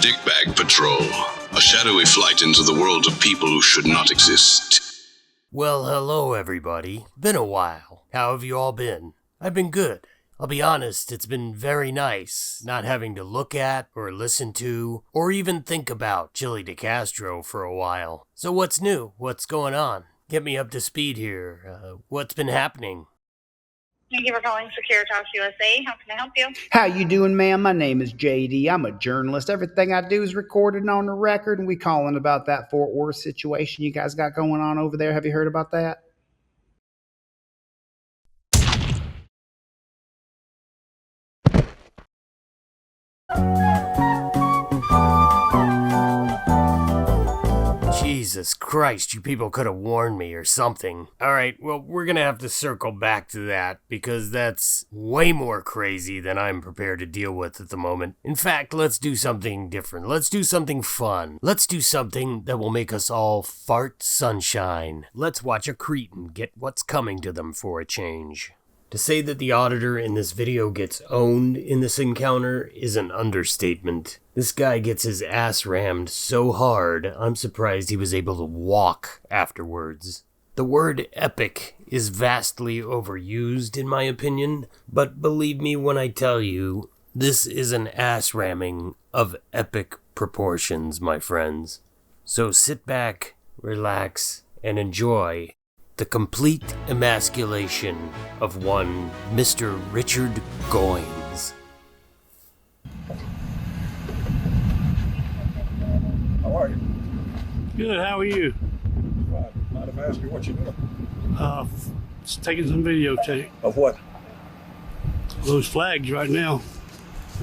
Dickbag Patrol, a shadowy flight into the world of people who should not exist. Well, hello everybody. Been a while. How have you all been? I've been good. I'll be honest, it's been very nice not having to look at, or listen to, or even think about Chili DeCastro for a while. So what's new? What's going on? Get me up to speed here. What's been happening? Thank you for calling Securitas USA. How can I help you? How you doing, ma'am? My name is JD. I'm a journalist. Everything I do is recorded on the record, and we calling about that Fort Worth situation you guys got going on over there. Have you heard about that? Jesus Christ, you people could have warned me or something. Alright, well, we're gonna have to circle back to that, because that's way more crazy than I'm prepared to deal with at the moment. In fact, let's do something different. Let's do something fun. Let's do something that will make us all fart sunshine. Let's watch a cretin get what's coming to them for a change. To say that the auditor in this video gets owned in this encounter is an understatement. This guy gets his ass rammed so hard, I'm surprised he was able to walk afterwards. The word epic is vastly overused in my opinion, but believe me when I tell you, this is an ass ramming of epic proportions, my friends. So sit back, relax, and enjoy the complete emasculation of one Mr. Richard Goins. How are you? Good, how are you? Fine. Might have asked you what you doing. Just taking some videotape. Of what? Those flags right now.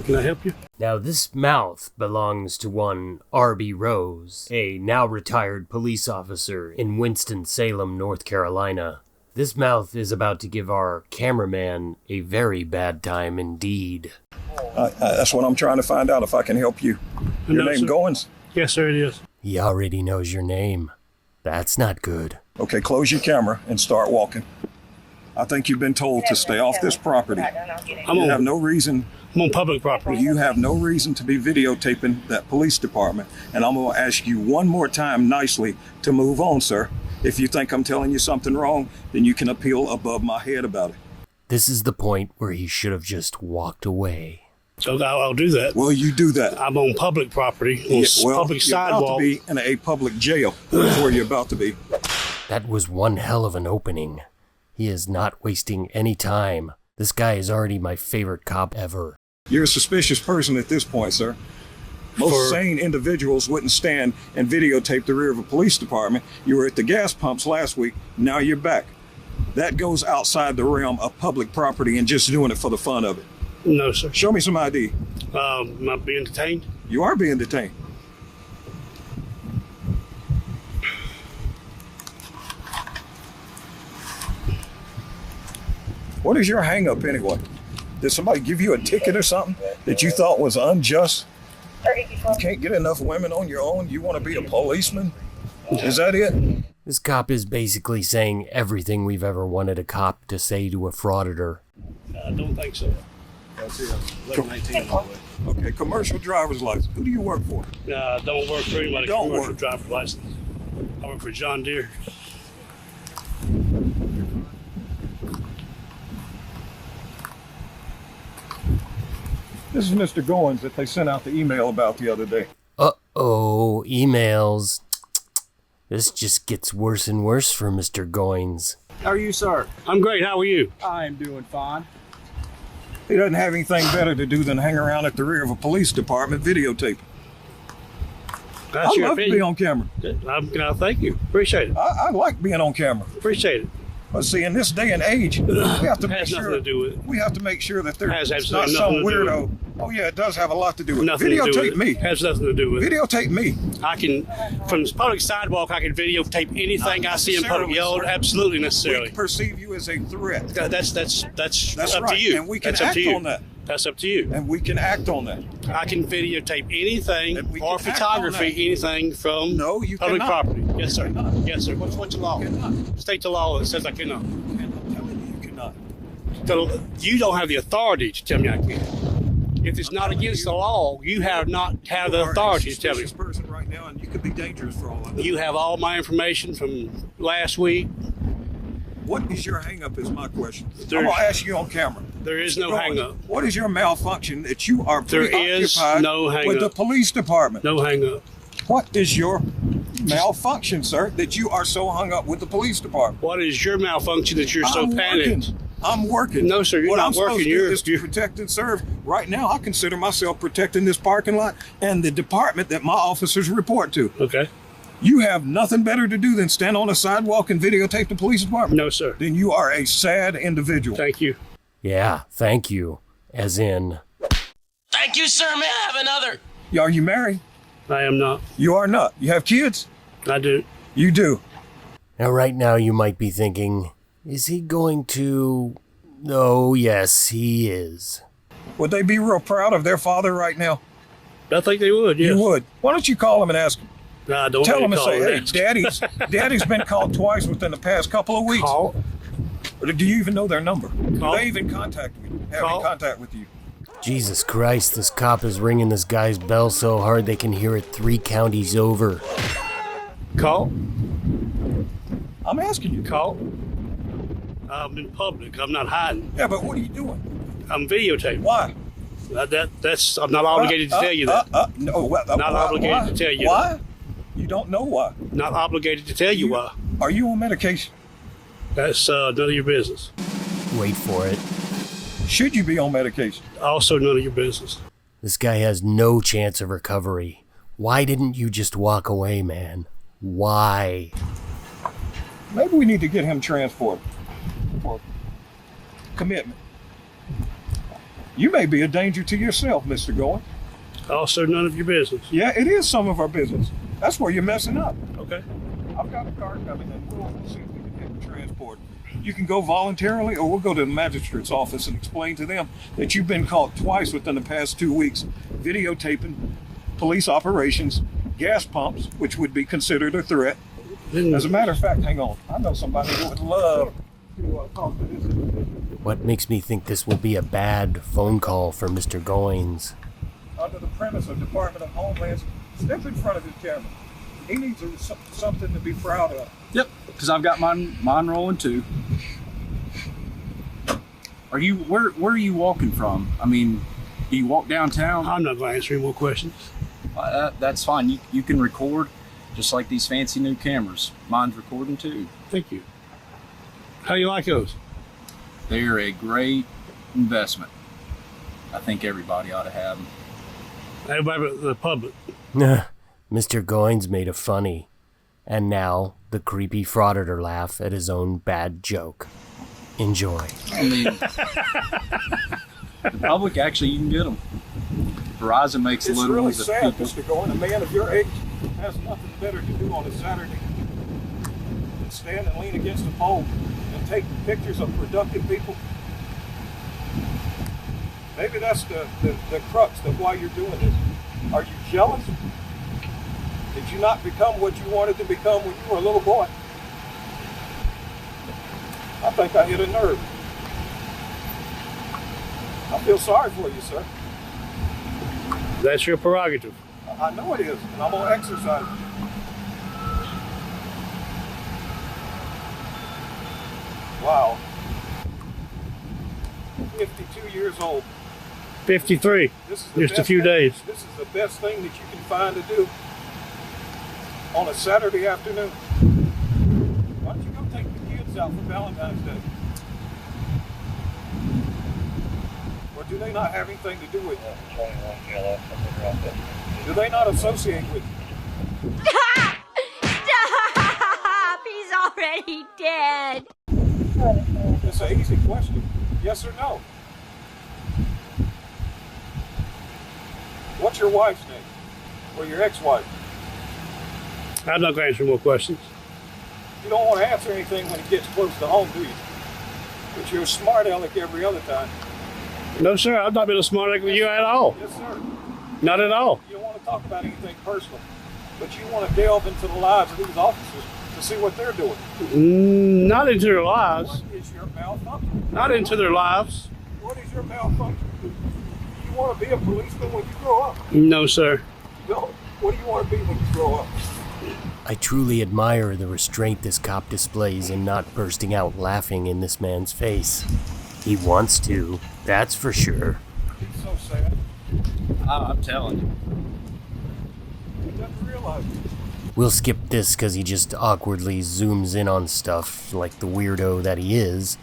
Can I help you? Now this mouth belongs to one R.B. Rose, a now retired police officer in Winston-Salem, North Carolina. This mouth is about to give our cameraman a very bad time indeed. That's what I'm trying to find out, if I can help you. Your No, name sir. Goins? Yes, sir, it is. He already knows your name. That's not good. Okay, close your camera and start walking. I think you've been told to stay off this property. I'm You have on, no reason. I'm on public property. You have no reason to be videotaping that police department. And I'm going to ask you one more time nicely to move on, sir. If you think I'm telling you something wrong, then you can appeal above my head about it. This is the point where he should have just walked away. So I'll do that. Well, you do that. I'm on public property, on public you're about sidewalk. to be in a public jail. That's where you're about to be. That was one hell of an opening. He is not wasting any time. This guy is already my favorite cop ever. You're a suspicious person at this point, sir. Most sane individuals wouldn't stand and videotape the rear of a police department. You were at the gas pumps last week. Now you're back. That goes outside the realm of public property and just doing it for the fun of it. No, sir. Show me some ID. Am I being detained? You are being detained. What is your hang-up anyway? Did somebody give you a ticket or something that you thought was unjust? You can't get enough women on your own? You want to be a policeman? Is that it? This cop is basically saying everything we've ever wanted a cop to say to a frauditor. I don't think so. That's it. 1119 all the way. Okay, commercial driver's license. Who do you work for? I don't work for anybody. Don't Commercial work. driver's license. I work for John Deere. This is Mr. Goins that they sent out the email about the other day. Uh-oh, emails. This just gets worse and worse for Mr. Goins. How are you, sir? I'm great. How are you? I am doing fine. He doesn't have anything better to do than hang around at the rear of a police department videotaping. That's I your love to be opinion. on camera. Thank you. Appreciate it. I like being on camera. Appreciate it. But see, in this day and age, we have to make Has nothing sure to do with it. we have to make sure that Has there's not absolutely some nothing to do weirdo. Oh yeah, it does have a lot to do with it. Nothing to do with Videotape it. me. Has nothing to do with it. Videotape me. I can, from the public sidewalk, I can videotape anything Not I see in public. necessarily, sir. Absolutely We necessarily. perceive you as a threat, That's up right. to you. And we can That's up act to you. on that. That's up to you. and we can act on that. I can videotape anything And we or can act on photography, that. anything from No, you public cannot. property. Yes, sir. You cannot. Yes, sir. What's the law? You cannot. State the law that says I cannot. And I'm telling you, you cannot. So you don't have the authority to tell me I can't. If it's not against the law, you have not have the authority to tell me. You're a suspicious person right now, and you could be dangerous for all I know. You have all my information from last week. What is your hang-up is my question. I'm There's- going to ask you on camera. There is no Go on. hang-up. What is your malfunction that you are There is preoccupied no hang-up. with the police department? No hang-up. What is your malfunction, sir, that you are so hung up with the police department? What is your malfunction that you're so I'm panicked? working. I'm working. No, sir, you're what not I'm supposed working. to do You're- is to protect and serve. Right now, I consider myself protecting this parking lot and the department that my officers report to. Okay. You have nothing better to do than stand on a sidewalk and videotape the police department? No, sir. Then you are a sad individual. Thank you. Yeah, thank you. As in, Thank you, sir. May I have another? Are you married? I am not. You are not. You have kids? I do. You do. now right now you might be thinking, is he going to... Oh, yes, he is. Would they be real proud of their father right now? I think they would, yes. You would. Why don't you call him and ask him? Nah, don't Tell make him and call say, hey, and ask. Daddy's been called twice within the past couple of weeks. Call. Do you even know their number? Do Call. they even contact me? Have Call. any contact with you? Jesus Christ, this cop is ringing this guy's bell so hard they can hear it 3 counties over. Call. I'm asking you. Call. I'm in public. I'm not hiding. Yeah, but what are you doing? I'm videotaping. Why? That's. I'm not obligated to tell you that. No, Not obligated to tell you Why? You don't know why. Not obligated to tell you why. Are you on medication? That's none of your business. Wait for it. Should you be on medication? Also none of your business. This guy has no chance of recovery. Why didn't you just walk away, man? Why? Maybe we need to get him transported for commitment. You may be a danger to yourself, Mr. Goin. Also none of your business. Yeah, it is some of our business. That's where you're messing up. Okay. I've got a car coming and we'll see if we can get him transported. You can go voluntarily or we'll go to the magistrate's office and explain to them that you've been caught twice within the past 2 weeks videotaping police operations, gas pumps, which would be considered a threat. As a matter of fact, hang on. I know somebody who would love to talk to this individual. What makes me think this will be a bad phone call for Mr. Goins? Under the premise of Department of Homeland, step in front of his camera. He needs something to be proud of. Yep, because I've got mine rolling too. Are you where are you walking from? I mean, do you walk downtown? I'm not going to answer any more questions. That's fine. You can record just like these fancy new cameras. Mine's recording too. Thank you. How do you like those? They're a great investment. I think everybody ought to have them. Everybody but the public. Mr. Goins made a funny. And now, the creepy Frauditor laugh at his own bad joke. Enjoy. I mean, the public, actually, you can get them. Verizon makes It's little really ones that sad, people... Mr. Goin. A man of your age has nothing better to do on a Saturday than stand and lean against a pole and take pictures of productive people. Maybe that's the crux of why you're doing this. Are you jealous? Did you not become what you wanted to become when you were a little boy? I think I hit a nerve. I feel sorry for you, sir. That's your prerogative. I know it is, and I'm going to exercise it. Wow. 52 years old. 53. This is the Just a best few thing- days. This is the best thing that you can find to do on a Saturday afternoon. Why don't you go take the kids out for Valentine's Day? Or do they not have anything to do with it? Do they not associate with you? Stop! He's already dead. It's an easy question. Yes or no? What's your wife's name? Or your ex-wife? I'm not going to answer more questions. You don't want to answer anything when it gets close to home, do you? But you're a smart aleck every other time. No, sir. I've not been a smart aleck with you at all. Yes, sir. Not at all. You don't want to talk about anything personal, but you want to delve into the lives of these officers to see what they're doing. Not into their lives. What is your malfunction? Not into their lives. What is your malfunction? You want to be a policeman when you grow up? No, sir. No. What do you want to be when you grow up? I truly admire the restraint this cop displays in not bursting out laughing in this man's face. He wants to, that's for sure. It's so sad. I'm telling you. He doesn't realize it. We'll skip this because he just awkwardly zooms in on stuff like the weirdo that he is.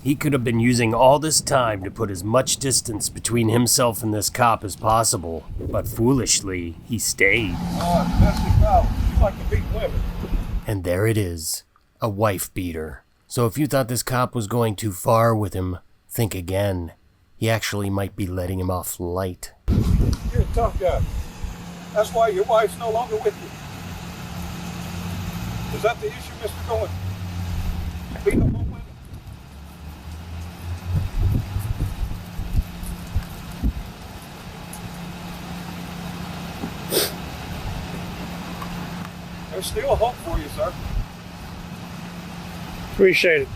He could have been using all this time to put as much distance between himself and this cop as possible, but foolishly, he stayed. Domestic violence. You like to beat women. And there it is, a wife beater. So if you thought this cop was going too far with him, think again. He actually might be letting him off light. You're a tough guy. That's why your wife's no longer with you. Is that the issue, Mr. Goins? Beating up on women? There's still hope for you, sir. Appreciate it.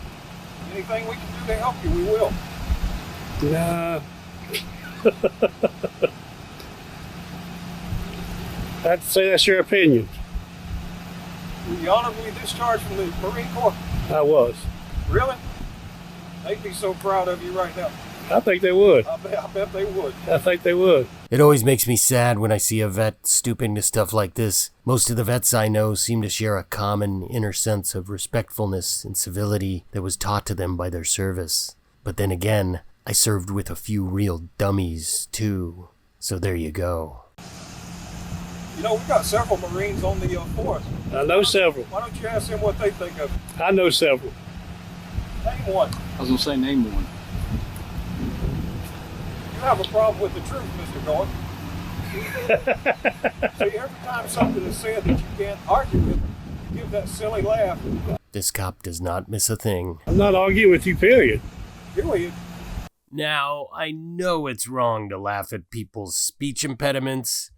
Anything we can do to help you, we will. Nah. I'd say that's your opinion. Were you honorably discharged from the Marine Corps? I was. Really? They'd be so proud of you right now. I think they would. I bet they would. I think they would. It always makes me sad when I see a vet stooping to stuff like this. Most of the vets I know seem to share a common inner sense of respectfulness and civility that was taught to them by their service. But then again, I served with a few real dummies, too. So there you go. You know, we've got several Marines on the force. I know several. Why don't you ask them what they think of it? I know several. Name one. I was going to say name one. You have a problem with the truth, Mr. Goins. See, every time something is said that you can't argue with, you give that silly laugh. This cop does not miss a thing. I'm not arguing with you, period. Period. Now, I know it's wrong to laugh at people's speech impediments,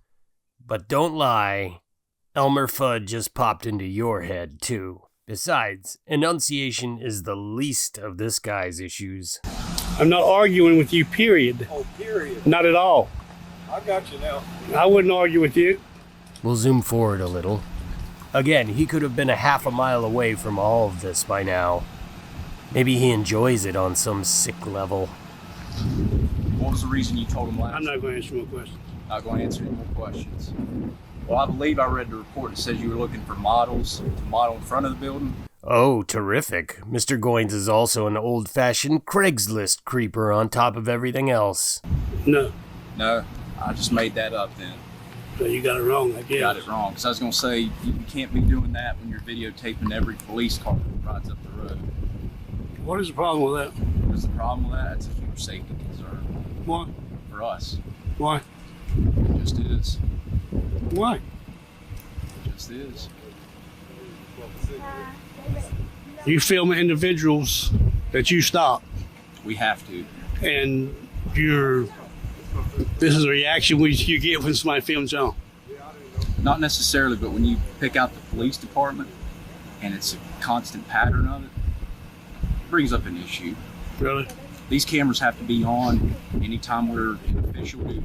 but don't lie, Elmer Fudd just popped into your head, too. Besides, enunciation is the least of this guy's issues. I'm not arguing with you, period. Oh, period. Not at all. I got you now. I wouldn't argue with you. We'll zoom forward a little. Again, he could have been a half a mile away from all of this by now. Maybe he enjoys it on some sick level. What was the reason you told him last? I'm not going to answer more questions. Not going to answer any more questions. Well, I believe I read the report that says you were looking for models to model in front of the building. Oh, terrific. Mr. Goins is also an old-fashioned Craigslist creeper on top of everything else. No. No, I just made that up then. So you got it wrong, I guess. Got it wrong. Because I was going to say, you can't be doing that when you're videotaping every police car that rides up the road. What is the problem with that? What's the problem with that? It's a huge safety concern. Why? For us. Why? It just is. Why? It just is. You film individuals that you stop, We have to. and this is a reaction you get when somebody films you. Not necessarily, but when you pick out the police department and it's a constant pattern of it, it brings up an issue. Really? These cameras have to be on anytime we're in official duty.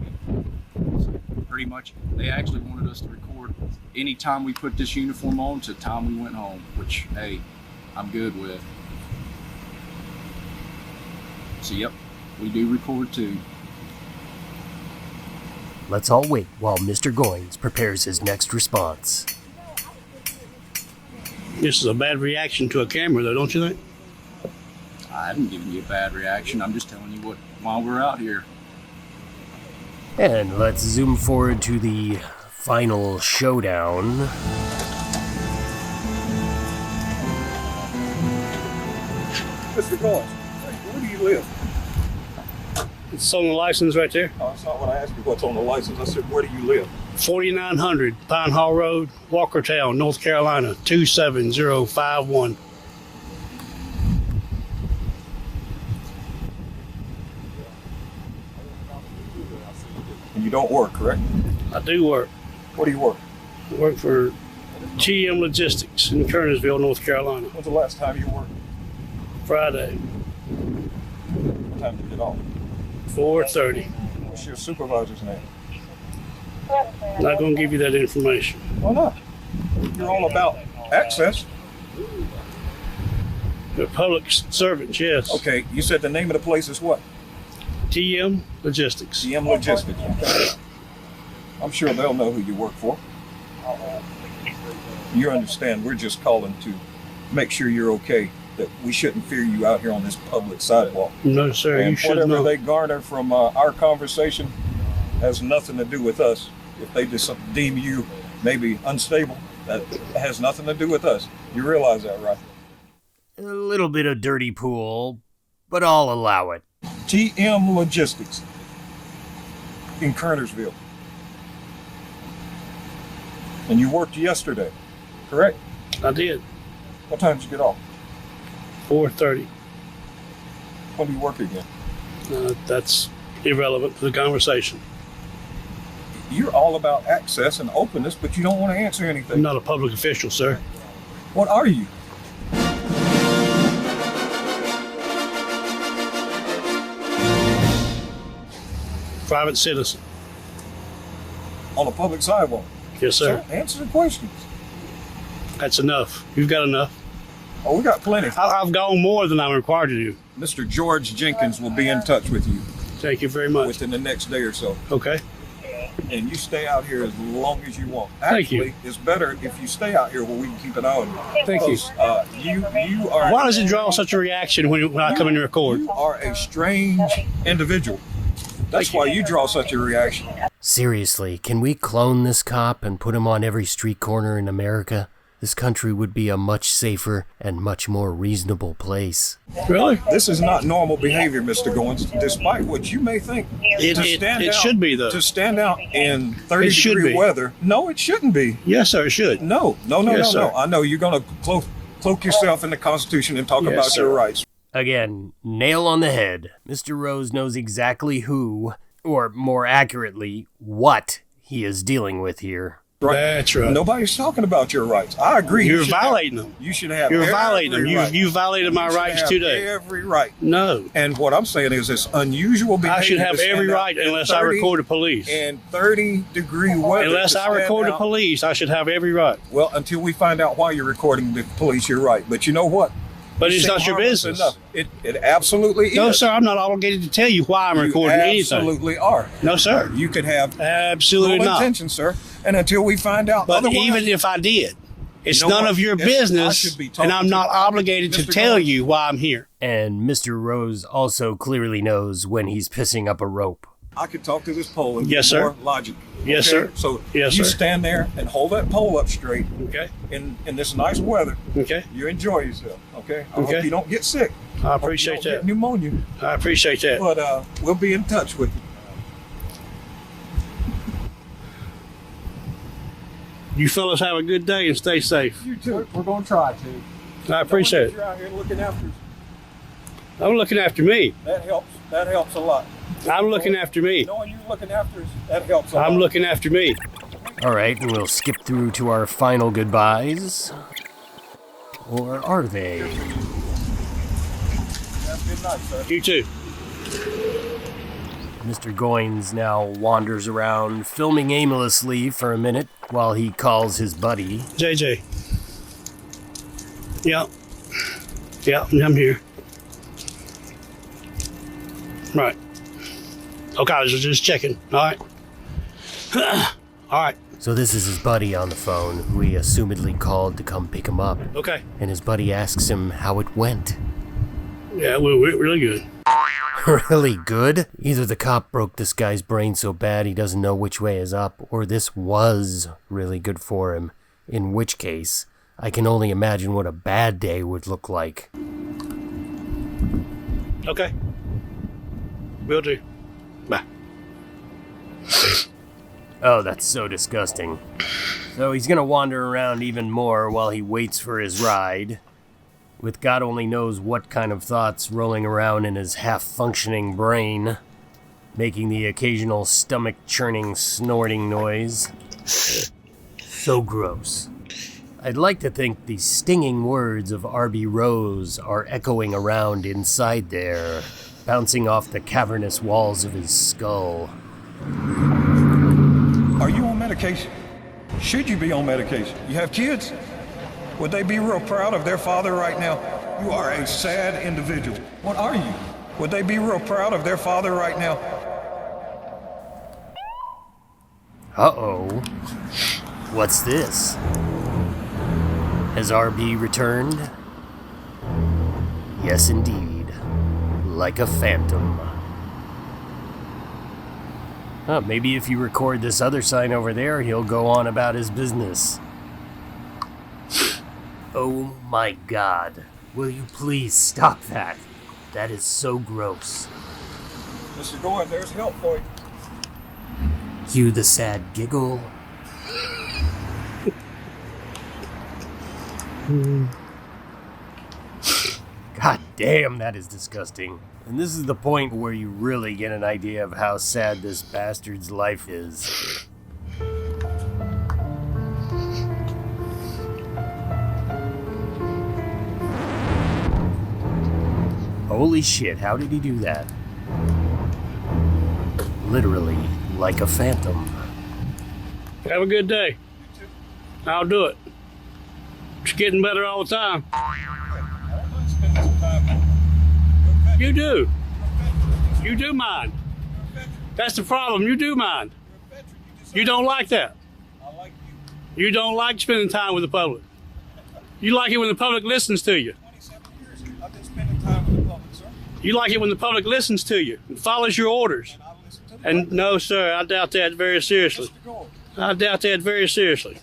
So pretty much, they actually wanted us to record anytime we put this uniform on to the time we went home, which, hey, I'm good with. So, yep, we do record too. Let's all wait while Mr. Goins prepares his next response. This is a bad reaction to a camera, though, don't you think? I haven't given you a bad reaction. I'm just telling you while we're out here. And let's zoom forward to the final showdown. Mr. Goins, where do you live? It's on the license right there. Oh, that's not what I asked you what's on the license. I said, where do you live? 4900 Pine Hall Road, Walkertown, North Carolina, 27051. And you don't work, correct? I do work. Where do you work? I work for GM Logistics in Kernersville, North Carolina. When's the last time you worked? Friday, What time did you get off? 4:30. What's your supervisor's name? Not going to give you that information. Why not? You're all about access. They're public servants, yes. Okay, you said the name of the place is what? TM Logistics. GM Logistics. Okay. I'm sure they'll know who you work for. You understand, we're just calling to make sure you're okay, that we shouldn't fear you out here on this public sidewalk. No, sir, and you should whatever know. they garner from our conversation has nothing to do with us. If they just deem you maybe unstable, that has nothing to do with us. You realize that, right? A little bit of dirty pool, but I'll allow it. TM Logistics in Kernersville. And you worked yesterday, correct? I did. What time did you get off? 4:30. When do you work again? That's irrelevant to the conversation. You're all about access and openness, but you don't want to answer anything. I'm not a public official, sir. What are you? Private citizen. On a public sidewalk. Yes, sir. Answer the questions. That's enough. You've got enough. Oh, we got plenty. I've gone more than I'm required to do. Mr. George Jenkins will be in touch with you Thank you very much. within the next day or so. Okay. And you stay out here as long as you want. Thank you. Actually, it's better if you stay out here where we can keep an eye on you. Thank you. You are. Why does it draw such a reaction when I come in to record? You are a strange individual. That's why you draw such a reaction. Seriously, can we clone this cop and put him on every street corner in America? This country would be a much safer and much more reasonable place. Really? This is not normal behavior, Mr. Goins, despite what you may think. It should be, though. To stand out in 30-degree be. weather. No, it shouldn't be. Yes, sir, it should. No. Yes, sir. I know you're going to cloak yourself in the Constitution and talk Yes, about sir. your rights. Again, nail on the head. Mr. Rose knows exactly who, or more accurately, what he is dealing with here. Right. That's right. Nobody's talking about your rights. I agree. You're You should violating have, them. You should have. You're every violating them. Right. You violated my You should rights have today. Every right. No. And what I'm saying is this unusual behavior. I should have to stand every out right in unless I 30 record the police. In 30-degree weather. Unless to I stand record the out. police, I should have every right. Well, until we find out why you're recording the police, you're right. But you know what? But You it's seem not your harmless business. enough. It absolutely No, is. sir, I'm not obligated to tell you why I'm recording You anything. absolutely are. No, sir. You could have Absolutely full not. intention, sir. And until we find out But otherwise, even if I did, it's You know none what? of your Yes, I business, should be talking and I'm to not obligated to Mr. tell Goins. you why I'm here. And Mr. Rose also clearly knows when he's pissing up a rope. I could talk to this pole and Yes, get sir. more logic. Yes, Okay? sir. So Yes, you sir. stand there and hold that pole up straight Okay. in this nice weather. Okay. You enjoy yourself. Okay. I Okay. hope you don't get sick. I Hope you appreciate don't get that. pneumonia. I appreciate that. But we'll be in touch with you. You fellas have a good day and stay safe. You too. We're going to try to. I appreciate it. You're out here looking after us. I'm looking after me. That helps. That helps a lot. I'm looking after me. Knowing you're looking after us, that helps a lot. I'm looking after me. Alright, we'll skip through to our final goodbyes. Or are they? Have a good night, sir. You too. Mr. Goins now wanders around, filming aimlessly for a minute while he calls his buddy. JJ. Yeah. Yeah, I'm here. Right. Okay, I was just checking. All right. All right. So this is his buddy on the phone, who he assumedly called to come pick him up. Okay. And his buddy asks him how it went. Yeah, we're really good. Really good? Either the cop broke this guy's brain so bad he doesn't know which way is up, or this was really good for him. In which case, I can only imagine what a bad day would look like. Okay. Will do. Bye. Oh, that's so disgusting. So he's gonna wander around even more while he waits for his ride, with God only knows what kind of thoughts rolling around in his half-functioning brain, making the occasional stomach-churning snorting noise. So gross. I'd like to think the stinging words of R.B. Rose are echoing around inside there, bouncing off the cavernous walls of his skull. Are you on medication? Should you be on medication? You have kids? Would they be real proud of their father right now? You are a sad individual. What are you? Would they be real proud of their father right now? Uh-oh. What's this? Has RB returned? Yes, indeed. Like a phantom. Maybe if you record this other sign over there, he'll go on about his business. Oh my God. Will you please stop that? That is so gross. Mr. Goin, there's help for you. Cue the sad giggle. God damn, that is disgusting. And this is the point where you really get an idea of how sad this bastard's life is. Holy shit, how did he do that? Literally, like a phantom. Have a good day. I'll do it. It's getting better all the time. You do. You do mind. That's the problem. You do mind. You don't like that. You don't like spending time with the public. You like it when the public listens to you. I've been spending time with the public, sir. You like it when the public listens to you and follows your orders. And no, sir, I doubt that very seriously. I doubt that very seriously.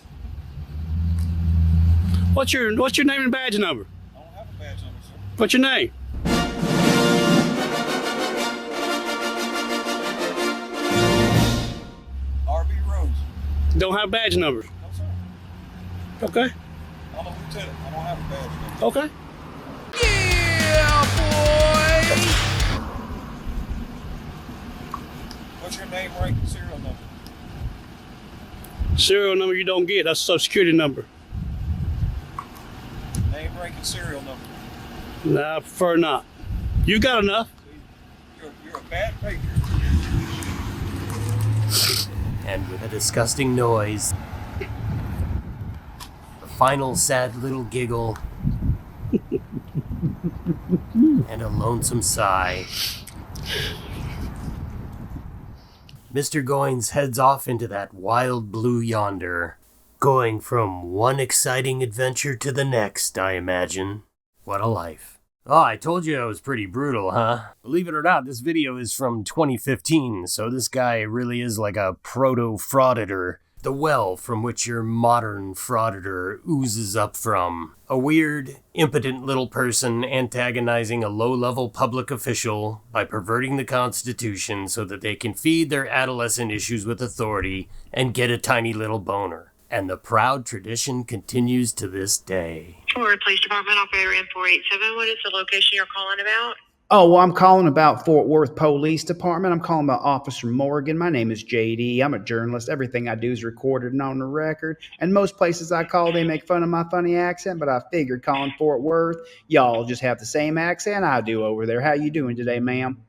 What's your name and badge number? I don't have a badge number, sir. What's your name? RB Rose. Don't have badge numbers. No, sir. Okay. I'm a lieutenant. I don't have a badge number. Okay. What's your name, rank, and serial number? Serial number you don't get. That's a social security number. Name, rank, and serial number. Nah, I prefer not. You got enough. You're a bad patriot. And with a disgusting noise, the final sad little giggle, and a lonesome sigh, Mr. Goins heads off into that wild blue yonder, going from one exciting adventure to the next, I imagine. What a life. Oh, I told you I was pretty brutal, huh? Believe it or not, this video is from 2015, so this guy really is like a proto-Frauditor. The well from which your modern Frauditor oozes up from. A weird, impotent little person antagonizing a low-level public official by perverting the Constitution so that they can feed their adolescent issues with authority and get a tiny little boner. And the proud tradition continues to this day. Florida Police Department, operator in 487. What is the location you're calling about? Oh, well, I'm calling about Fort Worth Police Department. I'm calling about Officer Morgan. My name is JD. I'm a journalist. Everything I do is recorded and on the record. And most places I call, they make fun of my funny accent, but I figured calling Fort Worth, y'all just have the same accent I do over there. How you doing today, ma'am?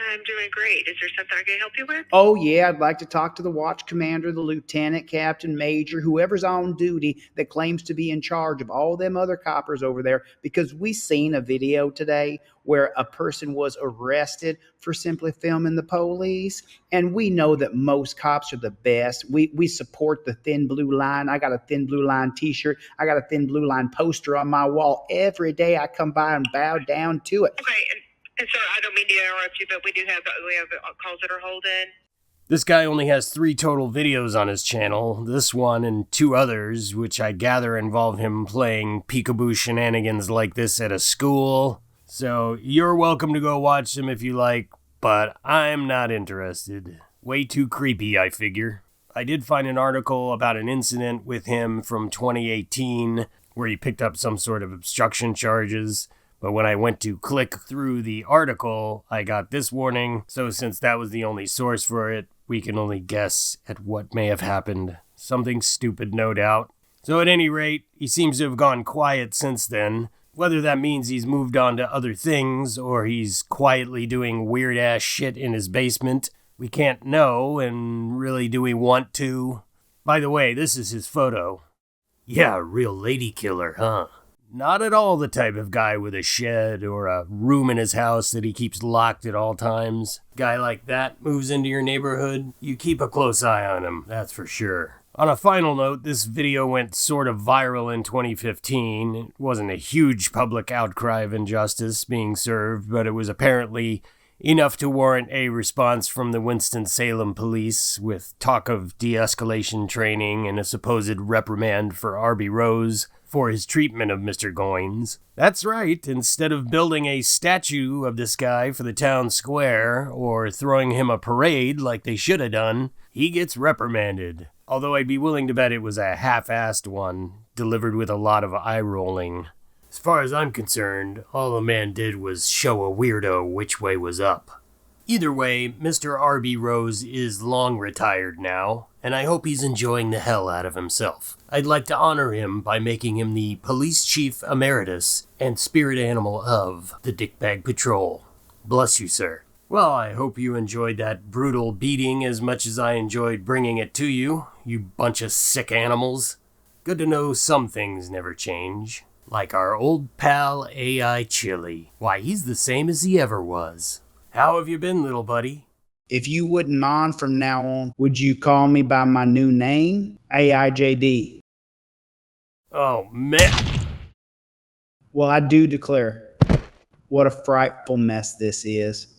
I'm doing great. Is there something I can help you with? Oh, yeah, I'd like to talk to the watch commander, the lieutenant, captain, major, whoever's on duty that claims to be in charge of all them other coppers over there, because we seen a video today where a person was arrested for simply filming the police, and we know that most cops are the best. We support the Thin Blue Line. I got a Thin Blue Line t-shirt. I got a Thin Blue Line poster on my wall. Every day I come by and bow down to it. Okay, and sir, I don't mean to interrupt you, but we have calls that are holding. This guy only has 3 total videos on his channel, this one and 2 others, which I gather involve him playing peekaboo shenanigans like this at a school. So you're welcome to go watch them if you like, but I'm not interested. Way too creepy, I figure. I did find an article about an incident with him from 2018 where he picked up some sort of obstruction charges. But when I went to click through the article, I got this warning. So since that was the only source for it, we can only guess at what may have happened. Something stupid, no doubt. So at any rate, he seems to have gone quiet since then. Whether that means he's moved on to other things, or he's quietly doing weird-ass shit in his basement, We can't know, and really do we want to? By the way, this is his photo. Yeah, real lady killer, huh? Not at all the type of guy with a shed or a room in his house that he keeps locked at all times. Guy like that moves into your neighborhood, you keep a close eye on him, that's for sure. On a final note, this video went sort of viral in 2015. It wasn't a huge public outcry of injustice being served, but it was apparently enough to warrant a response from the Winston-Salem police, with talk of de-escalation training and a supposed reprimand for Arby Rose for his treatment of Mr. Goins. That's right, instead of building a statue of this guy for the town square, or throwing him a parade like they should have done, he gets reprimanded. Although I'd be willing to bet it was a half-assed one, delivered with a lot of eye-rolling. As far as I'm concerned, all the man did was show a weirdo which way was up. Either way, Mr. Arby Rose is long retired now, and I hope he's enjoying the hell out of himself. I'd like to honor him by making him the Police Chief Emeritus and Spirit Animal of the Dickbag Patrol. Bless you, sir. Well, I hope you enjoyed that brutal beating as much as I enjoyed bringing it to you, you bunch of sick animals. Good to know some things never change. Like our old pal AI Chili. Why, he's the same as he ever was. How have you been, little buddy? If you wouldn't mind from now on, would you call me by my new name? AIJD. Oh, man. Well, I do declare, what a frightful mess this is.